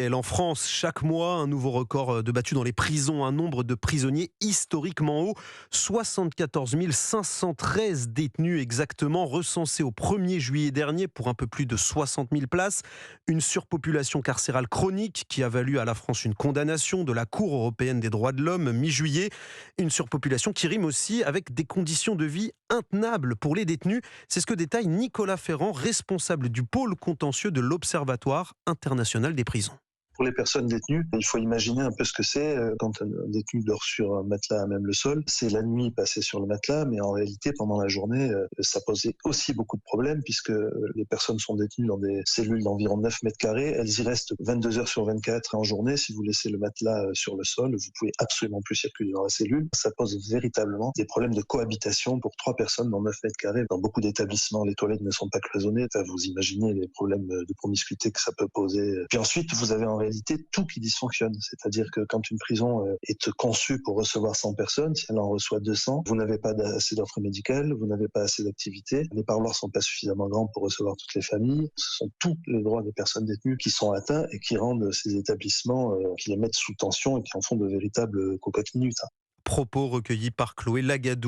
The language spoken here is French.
En France, chaque mois, un nouveau record de battu dans les prisons, un nombre de prisonniers historiquement haut, 74 513 détenus exactement, recensés au 1er juillet dernier pour un peu plus de 60 000 places. Une surpopulation carcérale chronique qui a valu à la France une condamnation de la Cour européenne des droits de l'homme mi-juillet. Une surpopulation qui rime aussi avec des conditions de vie intenables pour les détenus. C'est ce que détaille Nicolas Ferrand, responsable du pôle contentieux de l'Observatoire international des prisons. Pour les personnes détenues, il faut imaginer un peu ce que c'est quand un détenu dort sur un matelas à même le sol. C'est la nuit passée sur le matelas, mais en réalité, pendant la journée, ça posait aussi beaucoup de problèmes puisque les personnes sont détenues dans des cellules d'environ 9 mètres carrés. Elles y restent 22 heures sur 24 en journée. Si vous laissez le matelas sur le sol, vous pouvez absolument plus circuler dans la cellule. Ça pose véritablement des problèmes de cohabitation pour 3 personnes dans 9 mètres carrés. Dans beaucoup d'établissements, les toilettes ne sont pas cloisonnées. Vous imaginez les problèmes de promiscuité que ça peut poser. Puis ensuite, vous avez en réalité tout qui dysfonctionne. C'est-à-dire que quand une prison est conçue pour recevoir 100 personnes, si elle en reçoit 200, vous n'avez pas assez d'offres médicales, vous n'avez pas assez d'activités, les parloirs sont pas suffisamment grands pour recevoir toutes les familles. Ce sont tous les droits des personnes détenues qui sont atteints et qui rendent ces établissements, qui les mettent sous tension et qui en font de véritables cocottes minutes. Propos recueillis par Chloé Lagadou.